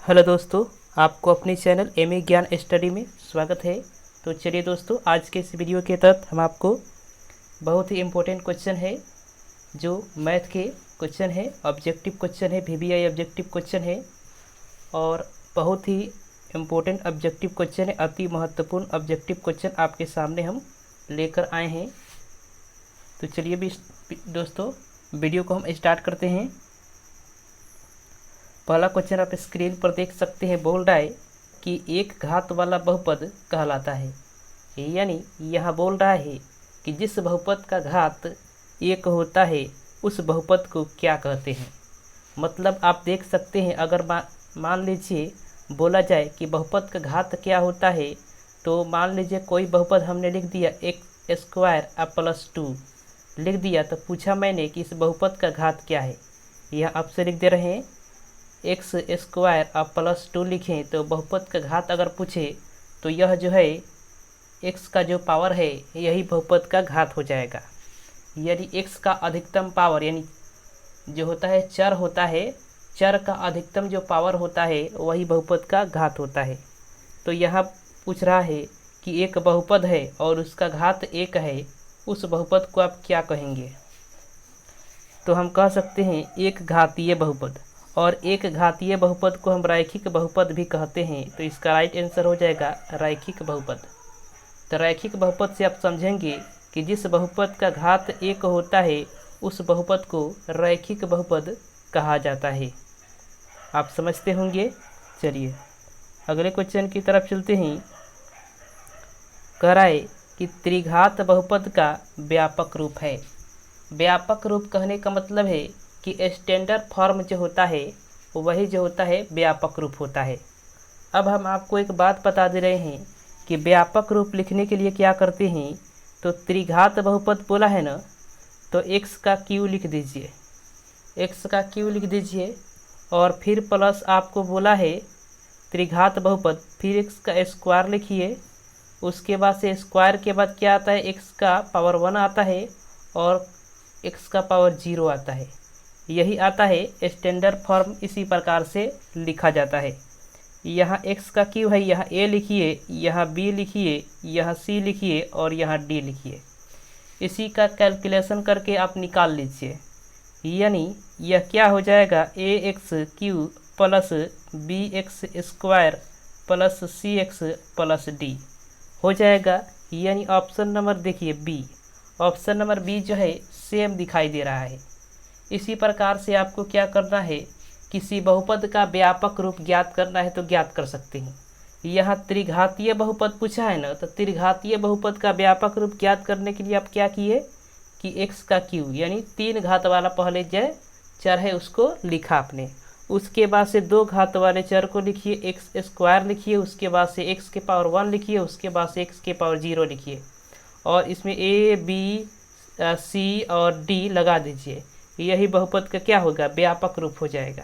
Hello दोस्तों, आपको अपने चैनल एमए ज्ञान स्टडी में स्वागत है। तो चलिए दोस्तों, आज के इस वीडियो के तहत हम आपको बहुत ही इम्पोर्टेंट क्वेश्चन है जो मैथ के क्वेश्चन है, ऑब्जेक्टिव क्वेश्चन है, वीवीआई ऑब्जेक्टिव क्वेश्चन है और बहुत ही इम्पोर्टेंट ऑब्जेक्टिव क्वेश्चन है। अति महत्वपूर्ण ऑब्जेक्टिव क्वेश्चन आपके सामने हम लेकर आए हैं। तो चलिए भी दोस्तों, वीडियो को हम स्टार्ट करते हैं। पहला क्वेश्चन आप स्क्रीन पर देख सकते हैं। बोल रहा है कि एक घात वाला बहुपद कहलाता है, यानी यह बोल रहा है कि जिस बहुपद का घात एक होता है उस बहुपद को क्या कहते हैं। मतलब आप देख सकते हैं, अगर मान लीजिए बोला जाए कि बहुपद का घात क्या होता है, तो मान लीजिए कोई बहुपद हमने लिख दिया एक्स स्क्वायर प्लस 2 लिख दिया, तो पूछा मैंने कि इस बहुपद का घात क्या है। यह आपसे लिख दे रहे हैं एक्स स्क्वायर आप प्लस 2 लिखें, तो बहुपद का घात अगर पूछे तो यह जो है एक्स का जो पावर है यही बहुपद का घात हो जाएगा। यदि एक्स का अधिकतम पावर यानी जो होता है चर होता है, चर का अधिकतम जो पावर होता है वही बहुपद का घात होता है। तो यहाँ पूछ रहा है कि एक बहुपद है और उसका घात एक है, उस बहुपद को आप क्या कहेंगे। तो हम कह सकते हैं एक घातीय बहुपद, और एक घातीय बहुपद को हम रैखिक बहुपद भी कहते हैं। तो इसका राइट आंसर हो जाएगा रैखिक बहुपद। तो रैखिक बहुपद से आप समझेंगे कि जिस बहुपद का घात एक होता है उस बहुपद को रैखिक बहुपद कहा जाता है। आप समझते होंगे। चलिए अगले क्वेश्चन की तरफ चलते हैं। कह रहा है कि त्रिघात बहुपद का व्यापक रूप है। व्यापक रूप कहने का मतलब है कि स्टैंडर्ड फॉर्म जो होता है वही जो होता है व्यापक रूप होता है। अब हम आपको एक बात बता दे रहे हैं कि व्यापक रूप लिखने के लिए क्या करते हैं। तो त्रिघात बहुपद बोला है ना, तो x का q लिख दीजिए, x का q लिख दीजिए और फिर प्लस आपको बोला है त्रिघात बहुपद, फिर x का स्क्वायर लिखिए। उसके बाद से स्क्वायर के बाद क्या आता है, x का पावर 1 आता है और x का पावर 0 आता है। यही आता है स्टैंडर्ड फॉर्म। इसी प्रकार से लिखा जाता है। यहाँ x का q है, यहाँ a लिखिए, यहाँ b लिखिए, यहाँ c लिखिए और यहाँ d लिखिए। इसी का कैलकुलेशन करके आप निकाल लीजिए। यानी यह क्या हो जाएगा, ax q plus bx square plus cx plus d हो जाएगा। यानी ऑप्शन नंबर देखिए बी, ऑप्शन नंबर बी जो है सेम दिखाई दे रहा है। इसी प्रकार से आपको क्या करना है, किसी बहुपद का व्यापक रूप ज्ञात करना है तो ज्ञात कर सकते हैं। यहाँ त्रिघातीय बहुपद पूछा है ना, तो त्रिघातीय बहुपद का व्यापक रूप ज्ञात करने के लिए आप क्या किए कि x का q यानी 3 घात वाला पहले जो चर है उसको लिखा आपने। उसके बाद से 2 घात वाले चर को लिखिए, एक्स स्क्वायर लिखिए, उसके बाद से x के पावर 1 लिखिए, उसके बाद से x के पावर 0 लिखिए और इसमें a b c और d लगा दीजिए। यही बहुपद का क्या होगा, व्यापक रूप हो जाएगा,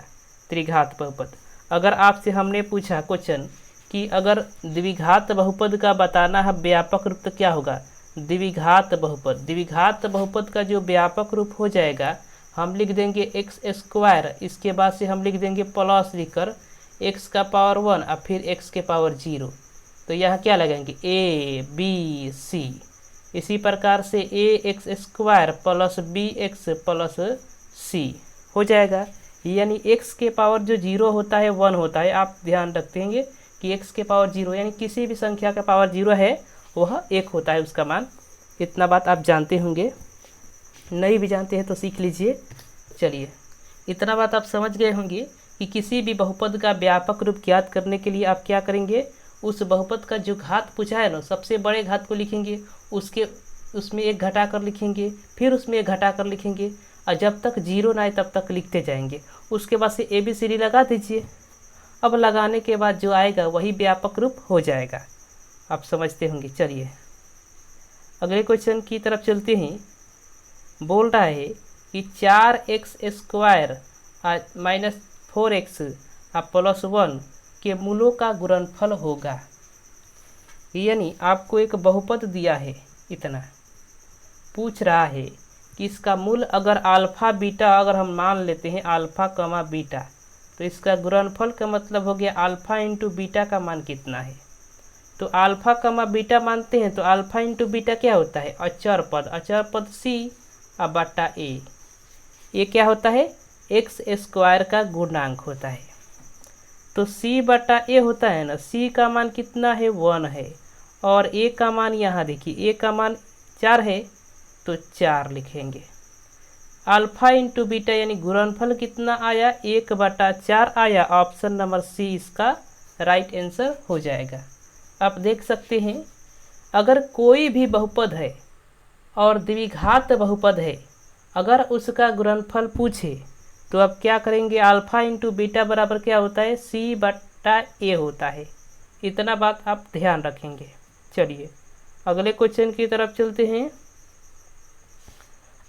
त्रिघात बहुपद। अगर आपसे हमने पूछा क्वेश्चन कि अगर द्विघात बहुपद का बताना है व्यापक रूप, तो क्या होगा, द्विघात बहुपद। द्विघात बहुपद का जो व्यापक रूप हो जाएगा, हम लिख देंगे एक्स स्क्वायर, इसके बाद से हम लिख देंगे प्लस लिखकर एक्स का पावर 1 और फिर एक्स के पावर 0। तो यहाँ क्या लगाएंगे a b c। इसी प्रकार से A X square plus B X plus C हो जाएगा। यानी x के पावर जो 0 होता है 1 होता है। आप ध्यान रखेंगे कि x के पावर 0 यानी किसी भी संख्या का पावर 0 है वह 1 होता है उसका मान। इतना बात आप जानते होंगे, नहीं भी जानते हैं तो सीख लीजिए। चलिए इतना बात आप समझ गए होंगे कि किसी भी बहुपद का व्यापक रूप ज्ञात करने के लिए आप क्या करेंगे, उस बहुपद का जो घात पूछा है ना, सबसे बड़े घात को लिखेंगे, उसमें एक घटा कर लिखेंगे, फिर उसमें एक घटा कर लिखेंगे और जब तक 0 ना आए तब तक लिखते जाएंगे। उसके बाद से ABCD लगा दीजिए। अब लगाने के बाद जो आएगा वही व्यापक रूप हो जाएगा। आप समझते होंगे। चलिए अगले क्वेश्चन की तरफ चलते हैं। बोल रहा है कि 4x square minus 4x plus 1 के मूलों का गुणनफल होगा। यानी आपको एक बहुपद दिया है, इतना पूछ रहा है कि इसका मूल अगर अल्फ़ा बीटा अगर हम मान लेते हैं, अल्फ़ा कमा बीटा, तो इसका गुणनफल का मतलब हो गया अल्फ़ा इंटू बीटा का मान कितना है। तो अल्फ़ा कमा बीटा मानते हैं तो अल्फ़ा इंटू बीटा क्या होता है, अचर पद सी और बटा ए। ये क्या होता है, एक्स स्क्वायर का गुणांक होता है। तो सी बटा ए होता है ना, सी का मान कितना है 1 है, और ए का मान यहाँ देखिए ए का मान 4 है तो 4 लिखेंगे। अल्फ़ा इंटू बीटा यानी गुणनफल कितना आया, 1/4 आया। ऑप्शन नंबर सी इसका राइट आंसर हो जाएगा। आप देख सकते हैं अगर कोई भी बहुपद है और द्विघात बहुपद है, अगर उसका गुणनफल पूछे तो अब क्या करेंगे, अल्फ़ा इंटू बीटा बराबर क्या होता है, सी बटा ए होता है। इतना बात आप ध्यान रखेंगे। चलिए अगले क्वेश्चन की तरफ चलते हैं।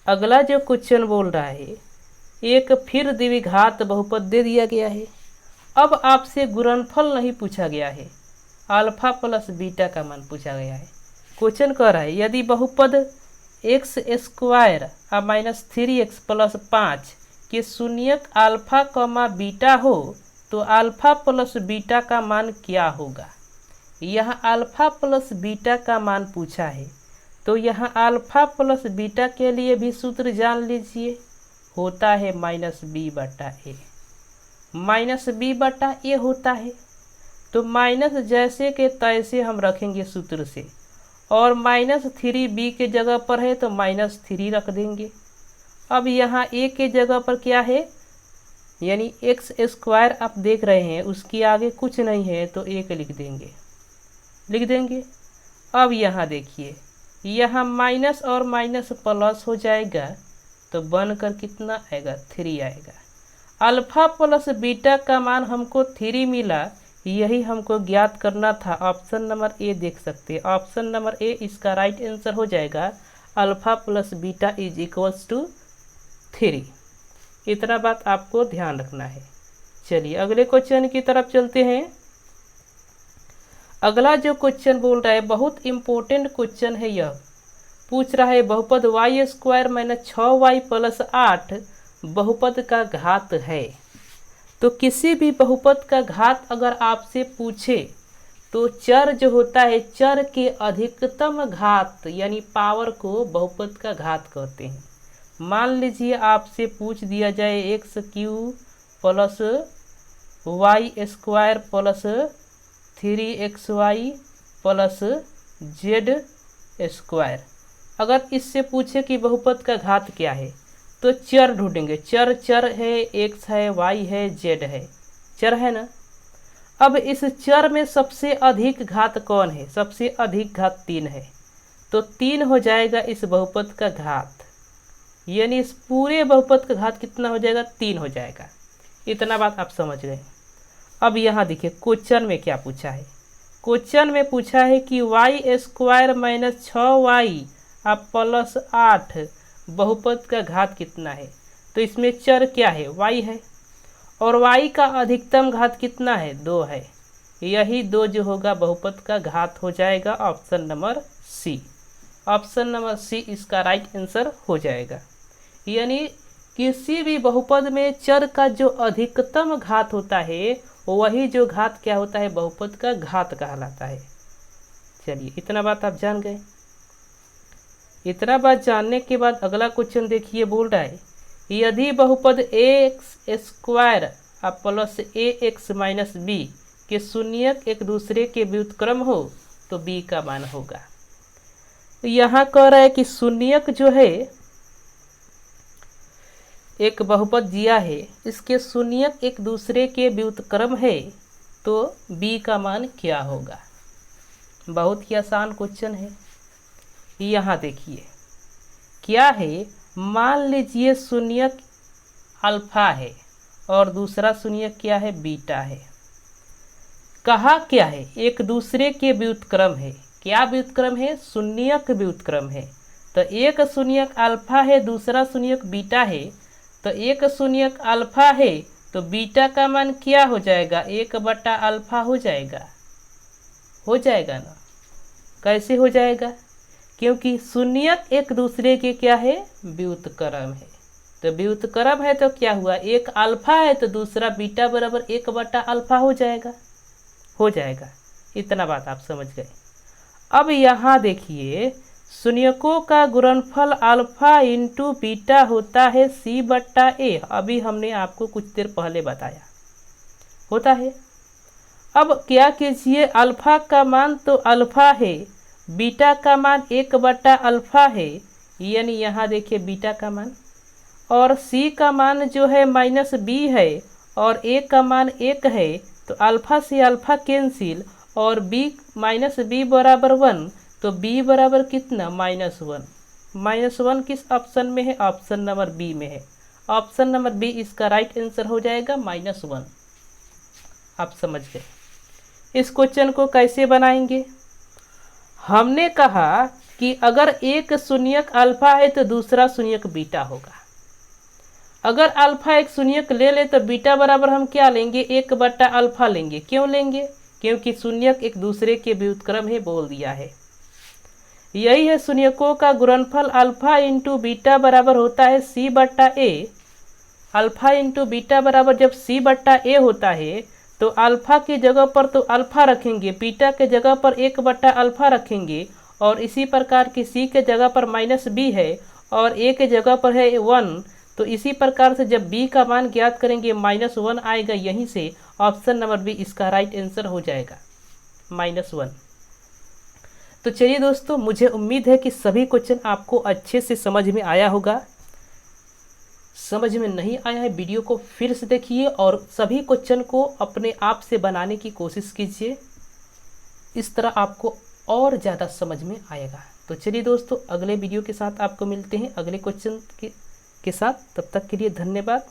अगला जो क्वेश्चन बोल रहा है, एक फिर द्विघात बहुपद दे दिया गया है। अब आपसे गुणनफल नहीं पूछा गया है, अल्फ़ा प्लस बीटा का मान पूछा गया है। क्वेश्चन कह रहा है यदि बहुपद x square minus 3x plus 5 के शून्यक अल्फ़ा कमा बीटा हो तो अल्फ़ा प्लस बीटा का मान क्या होगा। यहाँ अल्फ़ा प्लस बीटा का मान पूछा है, तो यहाँ अल्फ़ा प्लस बीटा के लिए भी सूत्र जान लीजिए, होता है माइनस बी बटा ए। माइनस बी बटा ए होता है, तो माइनस जैसे के तैसे हम रखेंगे सूत्र से, और माइनस 3b के जगह पर है तो माइनस 3 रख देंगे। अब यहाँ a के जगह पर क्या है, यानी एक्स स्क्वायर आप देख रहे हैं उसके आगे कुछ नहीं है तो 1 लिख देंगे। अब यहाँ देखिए यहाँ माइनस और माइनस प्लस हो जाएगा तो बनकर कितना आएगा, 3 आएगा। अल्फ़ा प्लस बीटा का मान हमको 3 मिला, यही हमको ज्ञात करना था। ऑप्शन नंबर ए देख सकते हैं, ऑप्शन नंबर ए इसका राइट आंसर हो जाएगा। Alpha plus beta is equals to 3। इतना बात आपको ध्यान रखना है। चलिए अगले क्वेश्चन की तरफ चलते हैं। अगला जो क्वेश्चन बोल रहा है बहुत इम्पोर्टेंट क्वेश्चन है। यह पूछ रहा है बहुपद Y square minus 6y plus 8 बहुपद का घात है। तो किसी भी बहुपद का घात अगर आपसे पूछे तो चर जो होता है, चर के अधिकतम घात यानी पावर को बहुपद का घात कहते हैं। मान लीजिए आपसे पूछ दिया जाए x³ plus y square plus 3xy plus z square. अगर इससे पूछे कि बहुपद का घात क्या है तो चर ढूंढेंगे। चर है, x है, y है, z है, चर है ना। अब इस चर में सबसे अधिक घात कौन है, सबसे अधिक घात 3 है, तो 3 हो जाएगा इस बहुपद का घात, यानी इस पूरे बहुपद का घात कितना हो जाएगा, 3 हो जाएगा। इतना बात आप समझ गए। अब यहाँ देखिए क्वेश्चन में क्या पूछा है। क्वेश्चन में पूछा है कि Y square minus 6y plus 8 बहुपद का घात कितना है। तो इसमें चर क्या है, y है, और y का अधिकतम घात कितना है, 2 है। यही 2 जो होगा बहुपद का घात हो जाएगा। Option number C, option number C इसका राइट आंसर हो जाएगा। यानी किसी भी बहुपद में चर का जो अधिकतम घात होता है वही जो घात क्या होता है, बहुपद का घात कहलाता है। चलिए इतना बात आप जान गए। इतना बात जानने के बाद अगला क्वेश्चन देखिए, बोल रहा है यदि बहुपद x square plus ax minus b के शून्यक एक दूसरे के व्युत्क्रम हो तो b का मान होगा। तो यहाँ कह रहा है कि शून्यक जो है एक बहुपद दिया है, इसके शून्यक एक दूसरे के व्युत्क्रम है तो b का मान क्या होगा। बहुत ही आसान क्वेश्चन है। यहाँ देखिए क्या है, मान लीजिए शून्यक अल्फा है और दूसरा शून्यक क्या है, बीटा है। कहा क्या है, एक दूसरे के व्युत्क्रम है। क्या व्युत्क्रम है, शून्यक व्युत्क्रम है। तो एक शून्यक अल्फा है, दूसरा शून्यक बीटा है। तो एक शून्यक अल्फा है तो बीटा का मान क्या हो जाएगा, 1/अल्फा हो जाएगा। हो जाएगा ना। कैसे हो जाएगा, क्योंकि शून्यक एक दूसरे के क्या है, व्युत्क्रम है। तो व्युत्क्रम है तो क्या हुआ, एक अल्फा है तो दूसरा बीटा बराबर 1/अल्फा हो जाएगा। इतना बात आप समझ गए। अब यहाँ देखिए शून्यकों का गुणनफल अल्फा इंटू बीटा होता है C/A। अभी हमने आपको कुछ देर पहले बताया होता है। अब क्या कीजिए, अल्फा का मान तो अल्फा है, बीटा का मान 1/अल्फा है, यानी यहाँ देखिए बीटा का मान, और C का मान जो है -B है और A का मान 1 है, तो अल्फा से अल्फा कैंसिल और B -B बराबर 1, तो B बराबर कितना -1। -1 किस ऑप्शन में है, ऑप्शन नंबर बी में है। ऑप्शन नंबर बी इसका राइट आंसर हो जाएगा -1। आप समझ गए। इस क्वेश्चन को कैसे बनाएंगे, हमने कहा कि अगर एक शून्यक अल्फा है तो दूसरा शून्यक बीटा होगा। अगर अल्फा एक शून्यक ले ले तो बीटा बराबर हम क्या लेंगे, 1/अल्फा लेंगे। क्यों लेंगे, क्योंकि शून्यक एक दूसरे के व्युत्क्रम है, बोल दिया है। यही है शून्यकों का गुणनफल अल्फा इंटू बीटा बराबर होता है C/A। अल्फा इंटू बीटा बराबर जब C/A होता है तो अल्फा की जगह पर तो अल्फा रखेंगे, बीटा के जगह पर 1/अल्फा रखेंगे, और इसी प्रकार की C के जगह पर -B है और A के जगह पर है 1, तो इसी प्रकार से जब B का मान ज्ञात करेंगे -1 आएगा। यहीं से ऑप्शन नंबर बी इसका राइट आंसर हो जाएगा -1। तो चलिए दोस्तों, मुझे उम्मीद है कि सभी क्वेश्चन आपको अच्छे से समझ में आया होगा। समझ में नहीं आया है वीडियो को फिर से देखिए और सभी क्वेश्चन को अपने आप से बनाने की कोशिश कीजिए, इस तरह आपको और ज़्यादा समझ में आएगा। तो चलिए दोस्तों, अगले वीडियो के साथ आपको मिलते हैं अगले क्वेश्चन के साथ। तब तक के लिए धन्यवाद।